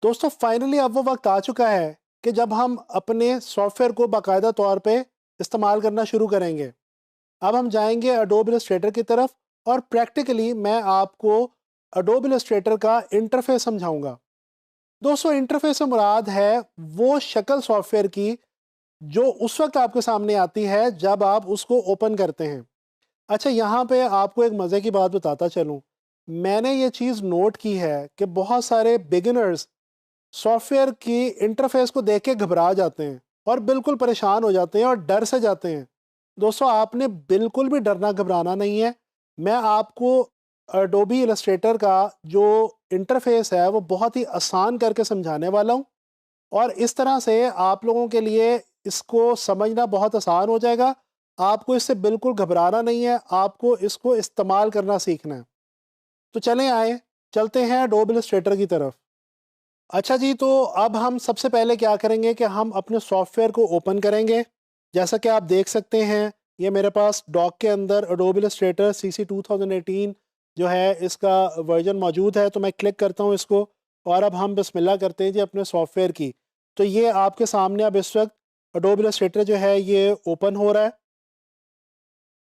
दोस्तों फाइनली अब वो वक्त आ चुका है कि जब हम अपने सॉफ्टवेयर को बाकायदा तौर पे इस्तेमाल करना शुरू करेंगे। अब हम जाएंगे अडोब इलस्ट्रेटर की तरफ और प्रैक्टिकली मैं आपको अडोब इलस्ट्रेटर का इंटरफेस समझाऊंगा। दोस्तों इंटरफेस से मुराद है वो शक्ल सॉफ्टवेयर की जो उस वक्त आपके सामने आती है जब आप उसको ओपन करते हैं। अच्छा, यहाँ पे आपको एक मज़े की बात बताता चलूँ। मैंने ये चीज़ नोट की है कि बहुत सारे बिगिनर्स सॉफ्टवेयर की इंटरफेस को देख के घबरा जाते हैं और बिल्कुल परेशान हो जाते हैं और डर से जाते हैं। दोस्तों आपने बिल्कुल भी डरना घबराना नहीं है। मैं आपको एडोबी इलस्ट्रेटर का जो इंटरफेस है वो बहुत ही आसान करके समझाने वाला हूँ और इस तरह से आप लोगों के लिए इसको समझना बहुत आसान हो जाएगा। आपको इससे बिल्कुल घबराना नहीं है, आपको इसको इस्तेमाल करना सीखना है। तो चलें आए, चलते हैं एडोबी इलस्ट्रेटर की तरफ। अच्छा जी, तो अब हम सबसे पहले क्या करेंगे कि हम अपने सॉफ्टवेयर को ओपन करेंगे। जैसा कि आप देख सकते हैं, ये मेरे पास डॉक के अंदर एडोब इलस्ट्रेटर CC 2018 जो है इसका वर्जन मौजूद है। तो मैं क्लिक करता हूँ इसको और अब हम बिस्मिल्लाह करते हैं जी अपने सॉफ्टवेयर की। तो ये आपके सामने अब इस वक्त एडोब इलस्ट्रेटर जो है ये ओपन हो रहा है।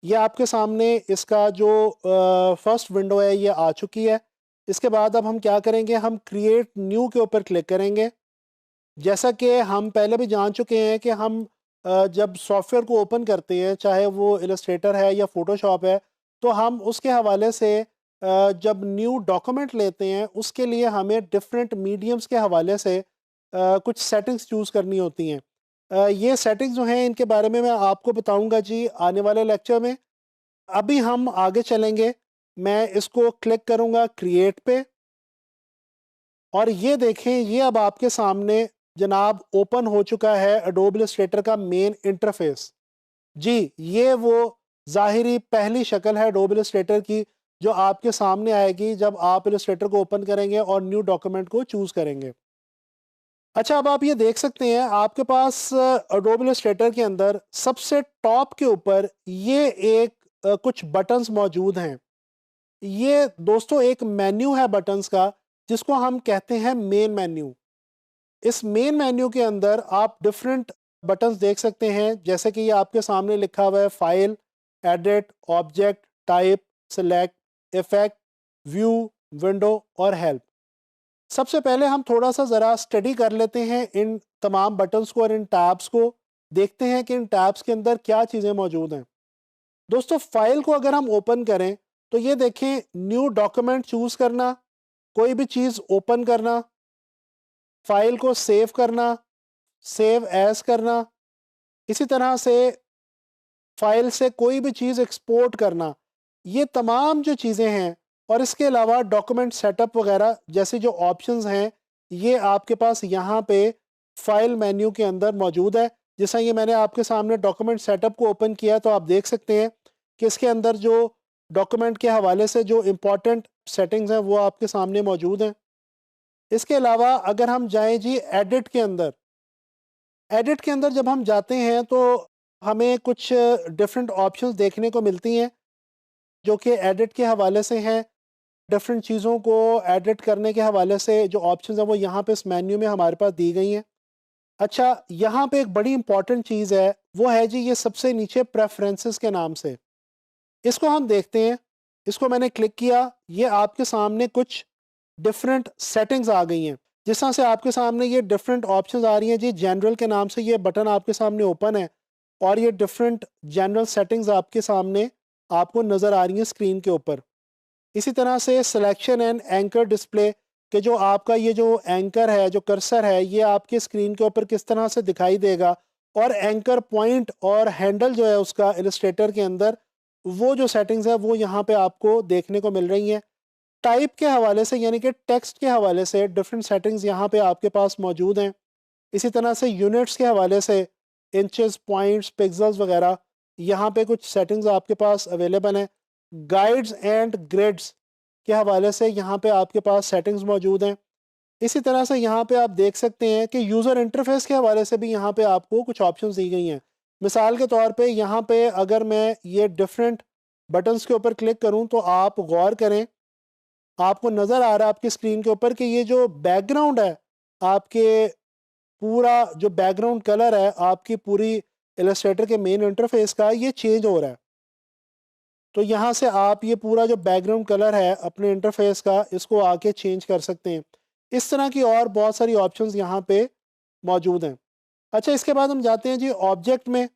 ये आपके सामने इसका जो फर्स्ट विंडो है ये आ चुकी है। इसके बाद अब हम क्या करेंगे, हम क्रिएट न्यू के ऊपर क्लिक करेंगे। जैसा कि हम पहले भी जान चुके हैं कि हम जब सॉफ्टवेयर को ओपन करते हैं, चाहे वो इलस्ट्रेटर है या फ़ोटोशॉप है, तो हम उसके हवाले से जब न्यू डॉक्यूमेंट लेते हैं उसके लिए हमें डिफरेंट मीडियम्स के हवाले से कुछ सेटिंग्स चूज़ करनी होती हैं। ये सेटिंग्स जो हैं इनके बारे में मैं आपको बताऊंगा जी आने वाले लेक्चर में। अभी हम आगे चलेंगे। मैं इसको क्लिक करूंगा क्रिएट पे और ये देखें, ये अब आपके सामने जनाब ओपन हो चुका है एडोब इलस्ट्रेटर का मेन इंटरफेस। जी, ये वो ज़ाहिरी पहली शक्ल है एडोब इलस्ट्रेटर की जो आपके सामने आएगी जब आप इलस्ट्रेटर को ओपन करेंगे और न्यू डॉक्यूमेंट को चूज़ करेंगे। अच्छा, अब आप ये देख सकते हैं आपके पास एडोब इलस्ट्रेटर के अंदर सबसे टॉप के ऊपर ये एक कुछ बटन्स मौजूद हैं। ये दोस्तों एक मेन्यू है बटन्स का जिसको हम कहते हैं मेन मेन्यू। इस मेन मेन्यू के अंदर आप डिफरेंट बटन्स देख सकते हैं, जैसे कि ये आपके सामने लिखा हुआ है file, edit, object, type, select, effect, view, window और हेल्प। सबसे पहले हम थोड़ा सा ज़रा स्टडी कर लेते हैं इन तमाम बटन्स को और इन टैब्स को। देखते हैं कि इन टैब्स के अंदर क्या चीज़ें मौजूद हैं। दोस्तों फाइल को अगर हम ओपन करें तो ये देखें, न्यू डॉक्यूमेंट चूज़ करना, कोई भी चीज़ ओपन करना, फाइल को सेव करना, सेव एज करना, इसी तरह से फाइल से कोई भी चीज़ एक्सपोर्ट करना, ये तमाम जो चीज़ें हैं और इसके अलावा डॉक्यूमेंट सेटअप वगैरह जैसे जो ऑप्शंस हैं, ये आपके पास यहाँ पे फाइल मेन्यू के अंदर मौजूद है। जैसा ये मैंने आपके सामने डॉक्यूमेंट सेटअप को ओपन किया तो आप देख सकते हैं कि इसके अंदर जो डॉक्यूमेंट के हवाले से जो इम्पोर्टेंट सेटिंग्स हैं वो आपके सामने मौजूद हैं। इसके अलावा अगर हम जाएं जी एडिट के अंदर, एडिट के अंदर जब हम जाते हैं तो हमें कुछ डिफरेंट ऑप्शंस देखने को मिलती हैं जो कि एडिट के हवाले से हैं। डिफरेंट चीज़ों को एडिट करने के हवाले से जो ऑप्शंस हैं वो यहाँ पे इस मेन्यू में हमारे पास दी गई हैं। अच्छा, यहाँ पे एक बड़ी इंपॉर्टेंट चीज़ है, वो है जी ये सबसे नीचे प्रेफरेंसेस के नाम से। इसको हम देखते हैं। इसको मैंने क्लिक किया, ये आपके सामने कुछ डिफरेंट सेटिंग्स आ गई हैं। जिस तरह से आपके सामने ये डिफरेंट ऑप्शंस आ रही हैं जी, जनरल के नाम से ये बटन आपके सामने ओपन है और ये डिफरेंट जनरल सेटिंग्स आपके सामने आपको नज़र आ रही हैं स्क्रीन के ऊपर। इसी तरह से सिलेक्शन एंड एंकर डिस्प्ले के जो आपका ये जो एंकर है, जो कर्सर है, ये आपके स्क्रीन के ऊपर किस तरह से दिखाई देगा और एंकर पॉइंट और हैंडल जो है उसका इलस्ट्रेटर के अंदर, वो जो सेटिंग्स है वो यहाँ पे आपको देखने को मिल रही हैं। टाइप के हवाले से यानी कि टेक्स्ट के हवाले से डिफरेंट सेटिंग्स यहाँ पे आपके पास मौजूद हैं। इसी तरह से यूनिट्स के हवाले से इंचेस, पॉइंट्स, पिक्सल्स वगैरह, यहाँ पे कुछ सेटिंग्स आपके पास अवेलेबल हैं। गाइड्स एंड ग्रिड्स के हवाले से यहाँ पे आपके पास सेटिंग्स मौजूद हैं। इसी तरह से यहाँ पे आप देख सकते हैं कि यूज़र इंटरफेस के हवाले से भी यहाँ पे आपको कुछ ऑप्शंस दी गई हैं। मिसाल के तौर पे यहाँ पे अगर मैं ये डिफरेंट बटन्स के ऊपर क्लिक करूँ तो आप गौर करें, आपको नज़र आ रहा है आपकी स्क्रीन के ऊपर कि ये जो बैकग्राउंड है आपके पूरा जो बैकग्राउंड कलर है आपकी पूरी इलस्ट्रेटर के मेन इंटरफेस का, ये चेंज हो रहा है। तो यहाँ से आप ये पूरा जो बैकग्राउंड कलर है अपने इंटरफेस का, इसको आके चेंज कर सकते हैं। इस तरह की और बहुत सारी ऑप्शंस यहाँ पे मौजूद हैं। अच्छा, इसके बाद हम जाते हैं जी ऑब्जेक्ट में।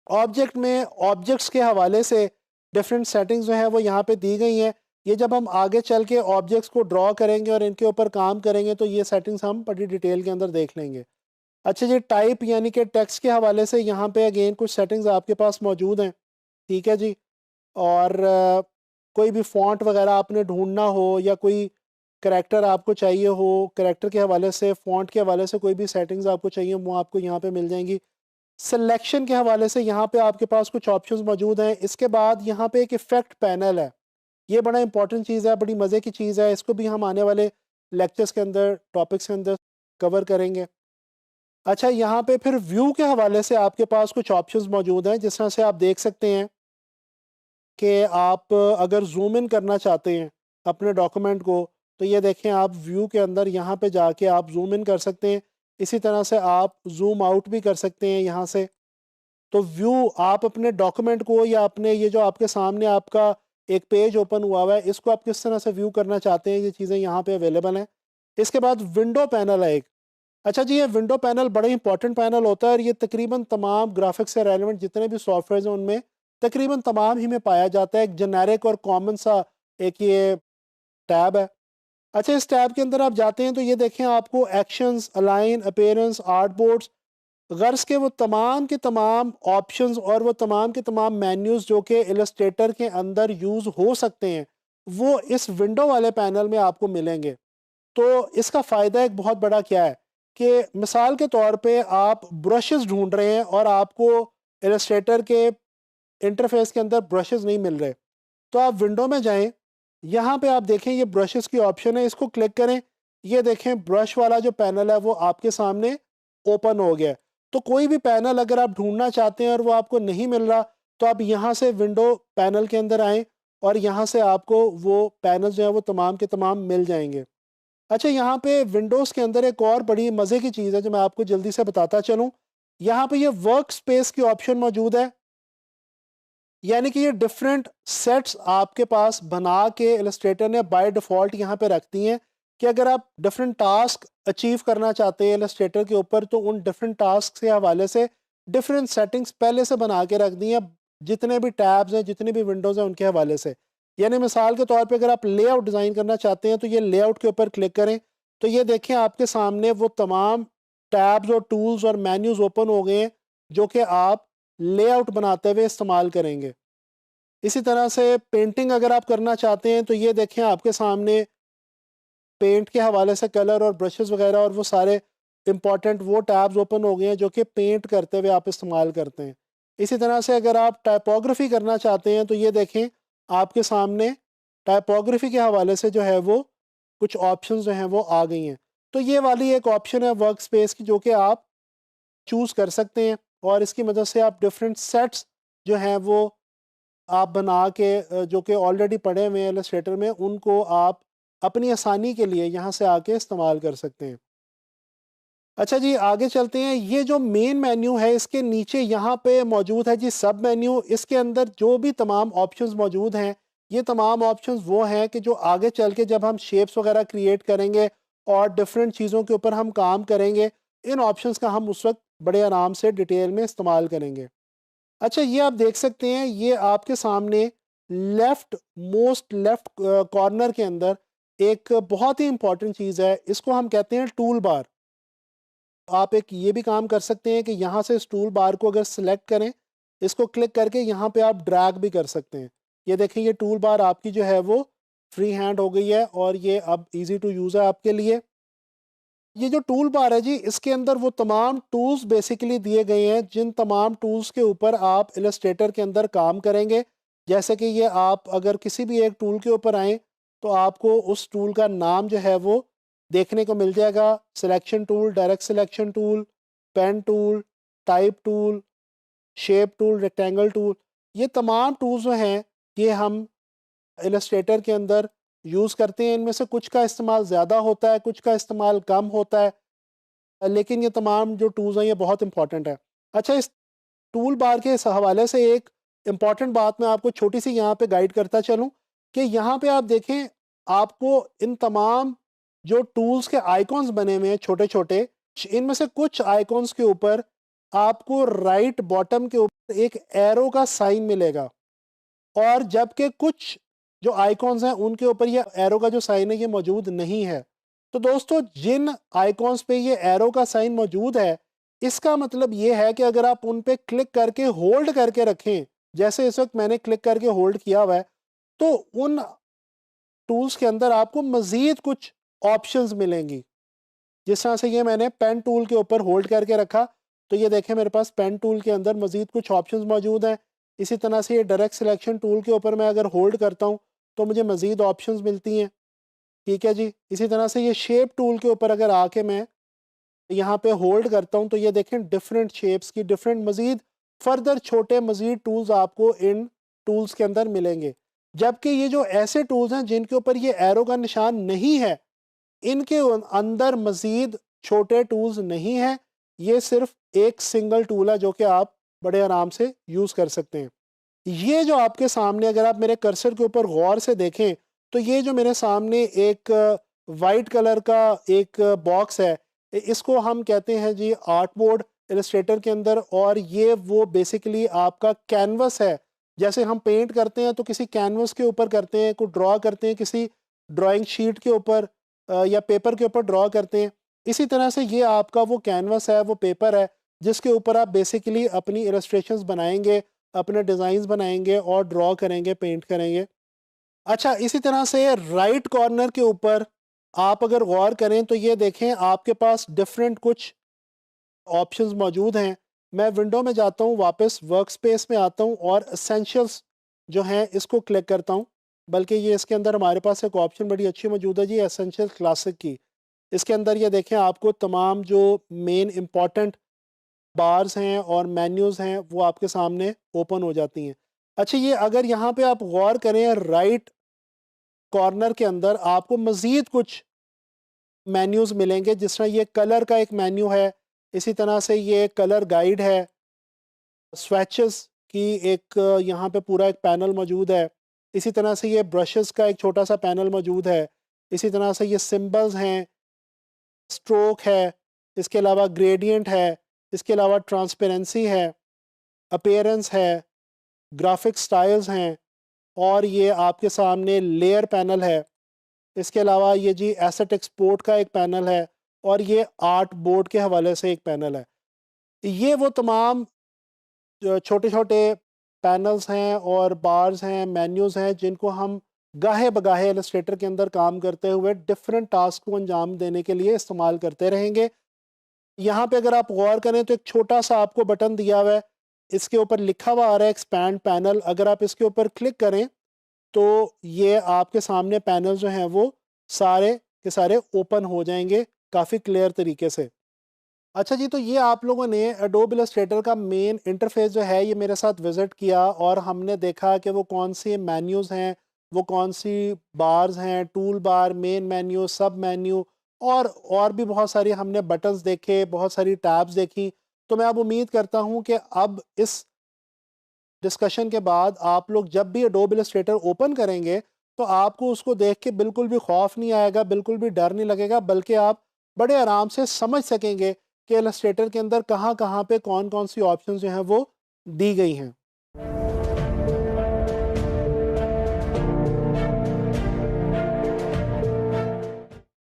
ऑब्जेक्ट में ऑब्जेक्ट्स के हवाले से डिफरेंट सेटिंग्स जो हैं वो यहाँ पे दी गई हैं। ये जब हम आगे चल के ऑब्जेक्ट्स को ड्रॉ करेंगे और इनके ऊपर काम करेंगे तो ये सेटिंग्स हम बड़ी डिटेल के अंदर देख लेंगे। अच्छा जी, टाइप यानी कि टेक्स्ट के हवाले से यहाँ पे अगेन कुछ सेटिंग्स आपके पास मौजूद हैं। ठीक है जी। और कोई भी फ़ॉन्ट वगैरह आपने ढूंढना हो या कोई करैक्टर आपको चाहिए हो, करैक्टर के हवाले से, फ़ॉन्ट के हवाले से कोई भी सेटिंग्स आपको चाहिए वो आपको यहाँ पे मिल जाएंगी। सिलेक्शन के हवाले से यहाँ पे आपके पास कुछ ऑप्शंस मौजूद हैं। इसके बाद यहाँ पे एक इफ़ेक्ट पैनल है। ये बड़ा इंपॉर्टेंट चीज़ है, बड़ी मज़े की चीज़ है। इसको भी हम आने वाले लेक्चर्स के अंदर, टॉपिक्स के अंदर कवर करेंगे। अच्छा, यहाँ पे फिर व्यू के हवाले से आपके पास कुछ ऑप्शंस मौजूद हैं। जिस तरह से आप देख सकते हैं कि आप अगर ज़ूम इन करना चाहते हैं अपने डॉक्यूमेंट को, तो ये देखें आप व्यू के अंदर यहाँ पे जाके आप ज़ूम इन कर सकते हैं। इसी तरह से आप ज़ूम आउट भी कर सकते हैं यहाँ से। तो व्यू आप अपने डॉक्यूमेंट को या अपने ये जो आपके सामने आपका एक पेज ओपन हुआ हुआ है, इसको आप किस तरह से व्यू करना चाहते हैं, ये चीज़ें यहाँ पे अवेलेबल हैं। इसके बाद विंडो पैनल है एक। अच्छा जी, ये विंडो पैनल बड़ा इंपॉर्टेंट पैनल होता है और ये तकरीबन तमाम ग्राफिक्स से रेलेवेंट जितने भी सॉफ्टवेयर हैं उनमें तकरीबन तमाम ही में पाया जाता है। एक जेनेरिक और कॉमन सा एक ये टैब है। अच्छा, इस टैब के अंदर आप जाते हैं तो ये देखें आपको actions, align, appearance, art boards, गर्ज के वो तमाम के तमाम ऑप्शंस और वो तमाम के तमाम मेन्यूज़ जो कि इलस्ट्रेटर के अंदर यूज़ हो सकते हैं, वो इस विंडो वाले पैनल में आपको मिलेंगे। तो इसका फ़ायदा एक बहुत बड़ा क्या है कि मिसाल के तौर पे आप ब्रशेस ढूंढ रहे हैं और आपको इलस्ट्रेटर के इंटरफेस के अंदर ब्रशेस नहीं मिल रहे, तो आप विंडो में जाएं। यहाँ पे आप देखें ये ब्रशेस की ऑप्शन है, इसको क्लिक करें। ये देखें ब्रश वाला जो पैनल है वो आपके सामने ओपन हो गया है। तो कोई भी पैनल अगर आप ढूंढना चाहते हैं और वो आपको नहीं मिल रहा, तो आप यहाँ से विंडो पैनल के अंदर आएँ और यहाँ से आपको वो पैनल जो है वो तमाम के तमाम मिल जाएंगे। अच्छा, यहाँ पे विंडोज़ के अंदर एक और बड़ी मज़े की चीज़ है जो मैं आपको जल्दी से बताता चलूँ। यहाँ पे ये वर्क स्पेस की ऑप्शन मौजूद है। यानी कि ये डिफरेंट सेट्स आपके पास बना के इलस्ट्रेटर ने बाय डिफ़ॉल्ट यहाँ पे रख दी हैं कि अगर आप डिफरेंट टास्क अचीव करना चाहते हैं इलस्ट्रेटर के ऊपर, तो उन डिफरेंट टास्क के हवाले से डिफरेंट सेटिंग्स पहले से बना के रख दी हैं, जितने भी टैब्स हैं, जितनी भी विंडोज़ हैं उनके हवाले से। यानी मिसाल के तौर पे अगर आप लेआउट डिज़ाइन करना चाहते हैं तो ये लेआउट के ऊपर क्लिक करें, तो ये देखें आपके सामने वो तमाम टैब्स और टूल्स और मेन्यूज़ ओपन हो गए हैं जो कि आप लेआउट बनाते हुए इस्तेमाल करेंगे। इसी तरह से पेंटिंग अगर आप करना चाहते हैं तो ये देखें आपके सामने पेंट के हवाले से कलर और ब्रशेस वगैरह और वो सारे इंपॉर्टेंट वो टैब्स ओपन हो गए हैं जो कि पेंट करते हुए आप इस्तेमाल करते हैं। इसी तरह से अगर आप टाइपोग्राफी करना चाहते हैं तो ये देखें आपके सामने टाइपोग्राफी के हवाले से जो है वो कुछ ऑप्शंस जो हैं वो आ गई हैं। तो ये वाली एक ऑप्शन है वर्क स्पेस की जो कि आप चूज़ कर सकते हैं और इसकी मदद से आप डिफरेंट सेट्स जो हैं वो आप बना के जो कि ऑलरेडी पड़े हुए हैं इलस्ट्रेटर में, उनको आप अपनी आसानी के लिए यहाँ से आके इस्तेमाल कर सकते हैं। अच्छा जी, आगे चलते हैं। ये जो मेन मेन्यू है इसके नीचे यहाँ पे मौजूद है जी सब मेन्यू। इसके अंदर जो भी तमाम ऑप्शंस मौजूद हैं, ये तमाम ऑप्शंस वो हैं कि जो आगे चल के जब हम शेप्स वगैरह क्रिएट करेंगे और डिफरेंट चीज़ों के ऊपर हम काम करेंगे, इन ऑप्शंस का हम उस वक्त बड़े आराम से डिटेल में इस्तेमाल करेंगे। अच्छा, ये आप देख सकते हैं, ये आपके सामने लेफ्ट कॉर्नर के अंदर एक बहुत ही इंपॉर्टेंट चीज़ है, इसको हम कहते हैं टूल बार। आप एक ये भी काम कर सकते हैं कि यहाँ से इस टूल बार को अगर सिलेक्ट करें, इसको क्लिक करके यहाँ पे आप ड्रैग भी कर सकते हैं। ये देखें ये टूल बार आपकी जो है वो फ्री हैंड हो गई है और ये अब ईजी टू यूज़ है आपके लिए। ये जो टूल बार है जी, इसके अंदर वो तमाम टूल्स बेसिकली दिए गए हैं जिन तमाम टूल्स के ऊपर आप इलस्ट्रेटर के अंदर काम करेंगे। जैसे कि ये आप अगर किसी भी एक टूल के ऊपर आएँ तो आपको उस टूल का नाम जो है वो देखने को मिल जाएगा। Selection tool, direct selection tool, pen tool, type tool, shape tool, rectangle tool, ये तमाम टूल्स जो हैं ये हम इलस्ट्रेटर के अंदर यूज़ करते हैं। इनमें से कुछ का इस्तेमाल ज़्यादा होता है, कुछ का इस्तेमाल कम होता है, लेकिन ये तमाम जो टूल्स हैं ये बहुत इंपॉर्टेंट है। अच्छा, इस टूल बार के इस हवाले से एक इम्पॉर्टेंट बात मैं आपको छोटी सी यहाँ पे गाइड करता चलूँ कि यहाँ पे आप देखें, आपको इन तमाम जो टूल्स के आइकॉन्स बने हुए हैं छोटे छोटे, इनमें से कुछ आइकॉन्स के ऊपर आपको राइट बॉटम के ऊपर एक एरो का साइन मिलेगा, और जबकि कुछ जो आइकॉन्स हैं उनके ऊपर ये एरो का जो साइन है ये मौजूद नहीं है। तो दोस्तों, जिन आइकॉन्स पे ये एरो का साइन मौजूद है, इसका मतलब ये है कि अगर आप उन पे क्लिक करके होल्ड करके रखें, जैसे इस वक्त मैंने क्लिक करके होल्ड किया हुआ है, तो उन टूल्स के अंदर आपको मज़ीद कुछ ऑप्शंस मिलेंगी। जिस तरह से ये मैंने पेन टूल के ऊपर होल्ड करके रखा, तो ये देखें मेरे पास पेन टूल के अंदर मज़ीद कुछ ऑप्शंस मौजूद हैं। इसी तरह से ये डायरेक्ट सिलेक्शन टूल के ऊपर मैं अगर होल्ड करता हूँ तो मुझे मज़ीद ऑप्शंस मिलती हैं। ठीक है जी। इसी तरह से ये शेप टूल के ऊपर अगर आके मैं यहाँ पे होल्ड करता हूँ, तो ये देखें डिफरेंट शेप्स की डिफरेंट मज़ीद फर्दर छोटे मज़ीद टूल्स आपको इन टूल्स के अंदर मिलेंगे। जबकि ये जो ऐसे टूल्स हैं जिनके ऊपर ये एरो का निशान नहीं है, इनके अंदर मज़ीद छोटे टूल्स नहीं हैं। ये सिर्फ एक सिंगल टूल है जो कि आप बड़े आराम से यूज़ कर सकते हैं। ये जो आपके सामने, अगर आप मेरे कर्सर के ऊपर गौर से देखें, तो ये जो मेरे सामने एक वाइट कलर का एक बॉक्स है, इसको हम कहते हैं जी आर्ट बोर्ड इलस्ट्रेटर के अंदर, और ये वो बेसिकली आपका कैनवस है। जैसे हम पेंट करते हैं तो किसी कैनवस के ऊपर करते हैं, कोई ड्रॉ करते हैं किसी ड्राइंग शीट के ऊपर या पेपर के ऊपर ड्रॉ करते हैं। इसी तरह से ये आपका वो कैनवस है, वो पेपर है, जिसके ऊपर आप बेसिकली अपनी इलस्ट्रेशंस बनाएंगे, अपने डिज़ाइंस बनाएंगे और ड्रॉ करेंगे, पेंट करेंगे। अच्छा, इसी तरह से राइट कॉर्नर के ऊपर आप अगर गौर करें तो ये देखें आपके पास डिफरेंट कुछ ऑप्शंस मौजूद हैं। मैं विंडो में जाता हूँ, वापस वर्क स्पेस में आता हूँ और एसेंशियल्स जो हैं इसको क्लिक करता हूँ। बल्कि ये इसके अंदर हमारे पास एक ऑप्शन बड़ी अच्छी मौजूद है जी, एसेंशियल क्लासिक की। इसके अंदर ये देखें आपको तमाम जो मेन इंपॉर्टेंट बार्स हैं और मेन्यूज़ हैं वो आपके सामने ओपन हो जाती हैं। अच्छा, ये अगर यहाँ पे आप गौर करें, राइट कॉर्नर के अंदर आपको मज़ीद कुछ मेन्यूज़ मिलेंगे, जिस तरह ये कलर का एक मेन्यू है, इसी तरह से ये कलर गाइड है, स्वैचेस की एक यहाँ पे पूरा एक पैनल मौजूद है, इसी तरह से ये ब्रशेस का एक छोटा सा पैनल मौजूद है, इसी तरह से ये सिंबल्स हैं, स्ट्रोक है, इसके अलावा ग्रेडियंट है, इसके अलावा ट्रांसपेरेंसी है, अपीयरेंस है, ग्राफिक स्टाइल्स हैं, और ये आपके सामने लेयर पैनल है। इसके अलावा ये जी एसेट एक्सपोर्ट का एक पैनल है, और ये आर्ट बोर्ड के हवाले से एक पैनल है। ये वो तमाम छोटे छोटे पैनल्स हैं और बार्स हैं, मेन्यूज़ हैं, जिनको हम गाहे बगाहे इलस्ट्रेटर के अंदर काम करते हुए डिफरेंट टास्क को अंजाम देने के लिए इस्तेमाल करते रहेंगे। यहाँ पे अगर आप गौर करें तो एक छोटा सा आपको बटन दिया हुआ है, इसके ऊपर लिखा हुआ आ रहा है एक्सपैंड पैनल। अगर आप इसके ऊपर क्लिक करें तो ये आपके सामने पैनल जो हैं वो सारे के सारे ओपन हो जाएंगे काफ़ी क्लियर तरीके से। अच्छा जी, तो ये आप लोगों ने एडोब इलस्ट्रेटर का मेन इंटरफेस जो है ये मेरे साथ विज़िट किया, और हमने देखा कि वो कौन सी मेन्यूज़ हैं, वो कौन सी बार्स हैं, टूल बार, मेन मेन्यू, सब मेन्यू, और भी बहुत सारी हमने बटन्स देखे, बहुत सारी टैब्स देखी। तो मैं अब उम्मीद करता हूँ कि अब इस डिस्कशन के बाद आप लोग जब भी एडोब इलस्ट्रेटर ओपन करेंगे तो आपको उसको देख के बिल्कुल भी खौफ नहीं आएगा, बिल्कुल भी डर नहीं लगेगा, बल्कि आप बड़े आराम से समझ सकेंगे कि इलस्ट्रेटर के अंदर कहाँ कहाँ पे कौन कौन सी ऑप्शंस जो हैं वो दी गई हैं।